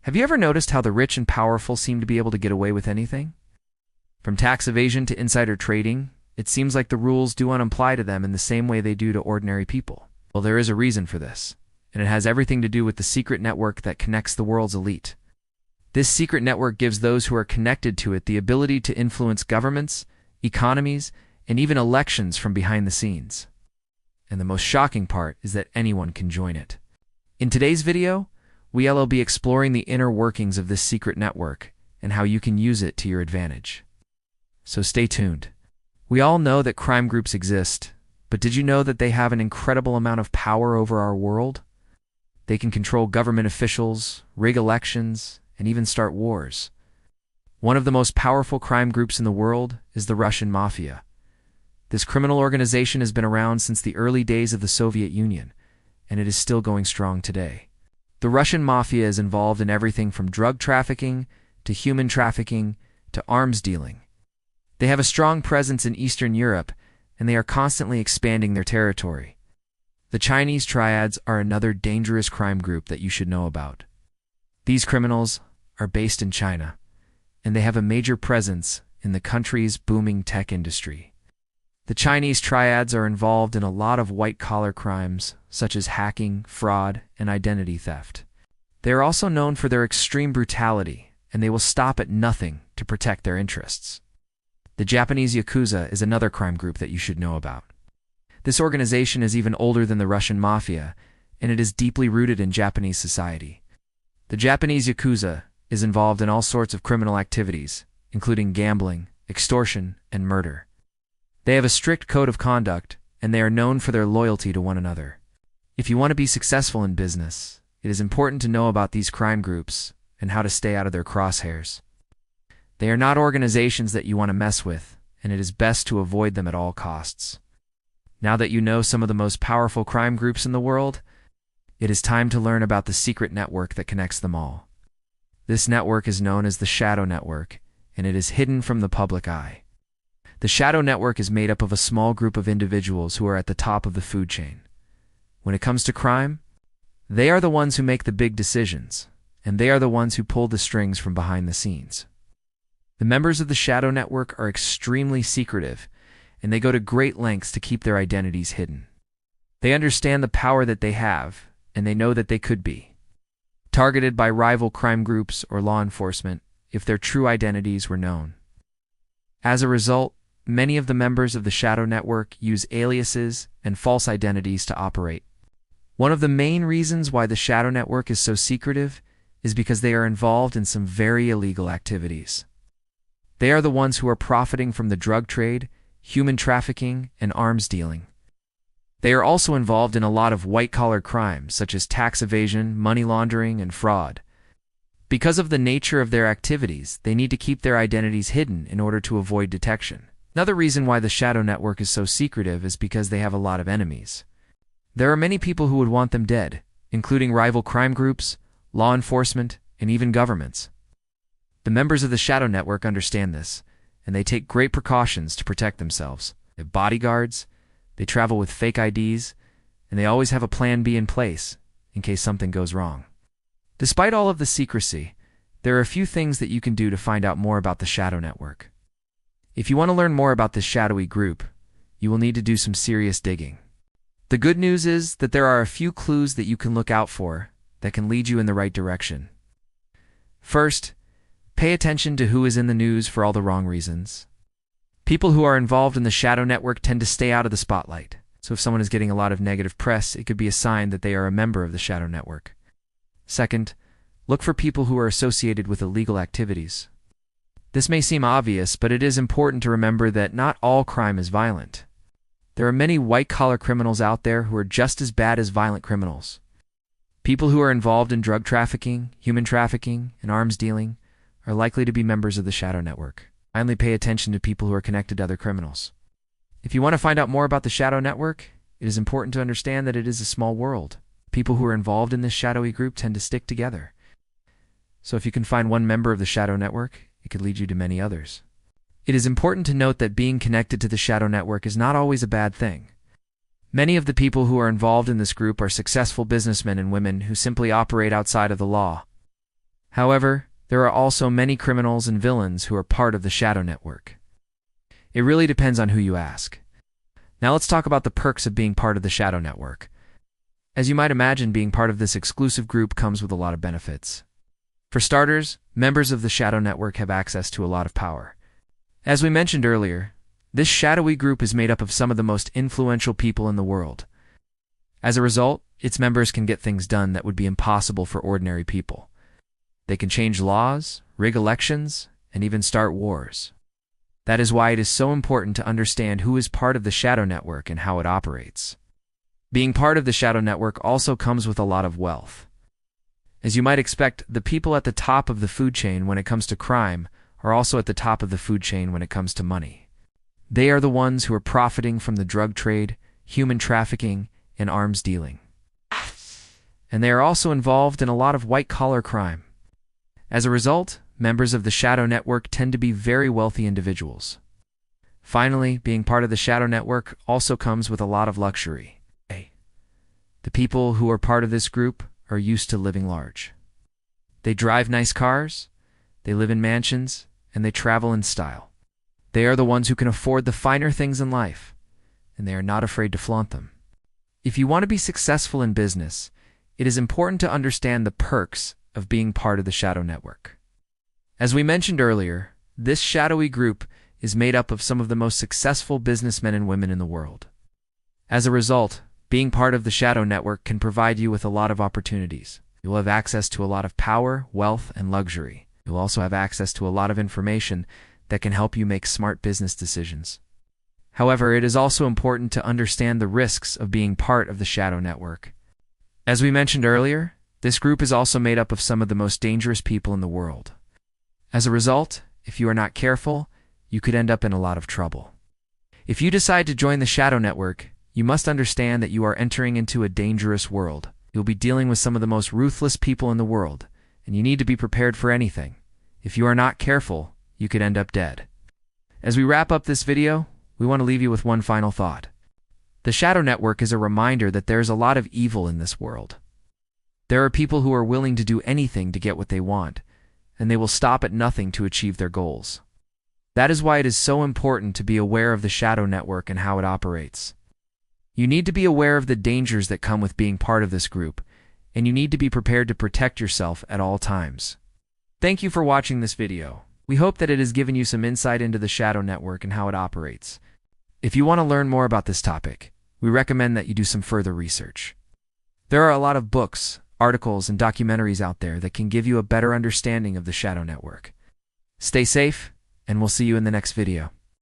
Have you ever noticed how the rich and powerful seem to be able to get away with anything? From tax evasion to insider trading, it seems like the rules do not apply to them in the same way they do to ordinary people. Well, there is a reason for this, and it has everything to do with the secret network that connects the world's elite. This secret network gives those who are connected to it the ability to influence governments, economies, and even elections from behind the scenes. And the most shocking part is that anyone can join it. In today's video, we'll be exploring the inner workings of this secret network and how you can use it to your advantage. So stay tuned. We all know that crime groups exist, but did you know that they have an incredible amount of power over our world? They can control government officials, rig elections, and even start wars. One of the most powerful crime groups in the world is the Russian Mafia. This criminal organization has been around since the early days of the Soviet Union, and it is still going strong today. The Russian Mafia is involved in everything from drug trafficking to human trafficking to arms dealing. They have a strong presence in Eastern Europe, and they are constantly expanding their territory. The Chinese triads are another dangerous crime group that you should know about. These criminals are based in China, and they have a major presence in the country's booming tech industry. The Chinese triads are involved in a lot of white-collar crimes, such as hacking, fraud, and identity theft. They are also known for their extreme brutality, and they will stop at nothing to protect their interests. The Japanese Yakuza is another crime group that you should know about. This organization is even older than the Russian Mafia, and it is deeply rooted in Japanese society. The Japanese Yakuza is involved in all sorts of criminal activities, including gambling, extortion, and murder. They have a strict code of conduct, and they are known for their loyalty to one another. If you want to be successful in business, it is important to know about these crime groups and how to stay out of their crosshairs. They are not organizations that you want to mess with, and it is best to avoid them at all costs. Now that you know some of the most powerful crime groups in the world, it is time to learn about the secret network that connects them all. This network is known as the Shadow Network, and it is hidden from the public eye. The Shadow Network is made up of a small group of individuals who are at the top of the food chain. When it comes to crime, they are the ones who make the big decisions, and they are the ones who pull the strings from behind the scenes. The members of the Shadow Network are extremely secretive, and they go to great lengths to keep their identities hidden. They understand the power that they have, and they know that they could be targeted by rival crime groups or law enforcement if their true identities were known. As a result, many of the members of the Shadow Network use aliases and false identities to operate. One of the main reasons why the Shadow Network is so secretive is because they are involved in some very illegal activities. They are the ones who are profiting from the drug trade, human trafficking, and arms dealing. They are also involved in a lot of white-collar crimes such as tax evasion, money laundering, and fraud. Because of the nature of their activities, they need to keep their identities hidden in order to avoid detection. Another reason why the Shadow Network is so secretive is because they have a lot of enemies. There are many people who would want them dead, including rival crime groups, law enforcement, and even governments. The members of the Shadow Network understand this, and they take great precautions to protect themselves. They have bodyguards, they travel with fake IDs, and they always have a plan B in place in case something goes wrong. Despite all of the secrecy, there are a few things that you can do to find out more about the Shadow Network. If you want to learn more about this shadowy group, you will need to do some serious digging. The good news is that there are a few clues that you can look out for that can lead you in the right direction. First, pay attention to who is in the news for all the wrong reasons. People who are involved in the Shadow Network tend to stay out of the spotlight, so if someone is getting a lot of negative press, it could be a sign that they are a member of the Shadow Network. Second, look for people who are associated with illegal activities. This may seem obvious, but it is important to remember that not all crime is violent. There are many white-collar criminals out there who are just as bad as violent criminals. People who are involved in drug trafficking, human trafficking, and arms dealing are likely to be members of the Shadow Network. Finally, pay attention to people who are connected to other criminals. If you want to find out more about the Shadow Network, it is important to understand that it is a small world. People who are involved in this shadowy group tend to stick together. So if you can find one member of the Shadow Network, it could lead you to many others. It is important to note that being connected to the Shadow Network is not always a bad thing. Many of the people who are involved in this group are successful businessmen and women who simply operate outside of the law. However, there are also many criminals and villains who are part of the shadow network. It really depends on who you ask. Now let's talk about the perks of being part of the shadow network. As you might imagine, being part of this exclusive group comes with a lot of benefits. For starters, members of the shadow network have access to a lot of power. As we mentioned earlier, this shadowy group is made up of some of the most influential people in the world. As a result, its members can get things done that would be impossible for ordinary people. They can change laws, rig elections, and even start wars. That is why it is so important to understand who is part of the shadow network and how it operates. Being part of the shadow network also comes with a lot of wealth. As you might expect, the people at the top of the food chain when it comes to crime are also at the top of the food chain when it comes to money. They are the ones who are profiting from the drug trade, human trafficking, and arms dealing. And they are also involved in a lot of white-collar crime. As a result, members of the shadow network tend to be very wealthy individuals. Finally, being part of the shadow network also comes with a lot of luxury. The people who are part of this group are used to living large. They drive nice cars, they live in mansions, and they travel in style. They are the ones who can afford the finer things in life, and they are not afraid to flaunt them. If you want to be successful in business, it is important to understand the perks of being part of the shadow network. As we mentioned earlier, this shadowy group is made up of some of the most successful businessmen and women in the world. As a result, being part of the shadow network can provide you with a lot of opportunities. You'll have access to a lot of power, wealth, and luxury. You'll also have access to a lot of information that can help you make smart business decisions. However, it is also important to understand the risks of being part of the shadow network. As we mentioned earlier, this group is also made up of some of the most dangerous people in the world. As a result, if you are not careful, you could end up in a lot of trouble. If you decide to join the shadow network, you must understand that you are entering into a dangerous world. You'll be dealing with some of the most ruthless people in the world, and you need to be prepared for anything. If you are not careful, you could end up dead. As we wrap up this video, we want to leave you with one final thought. The shadow network is a reminder that there is a lot of evil in this world. There are people who are willing to do anything to get what they want, and they will stop at nothing to achieve their goals. That is why it is so important to be aware of the shadow network and how it operates. You need to be aware of the dangers that come with being part of this group, and you need to be prepared to protect yourself at all times. Thank you for watching this video. We hope that it has given you some insight into the shadow network and how it operates. If you want to learn more about this topic, we recommend that you do some further research. There are a lot of books, articles, and documentaries out there that can give you a better understanding of the shadow network. Stay safe, and we'll see you in the next video.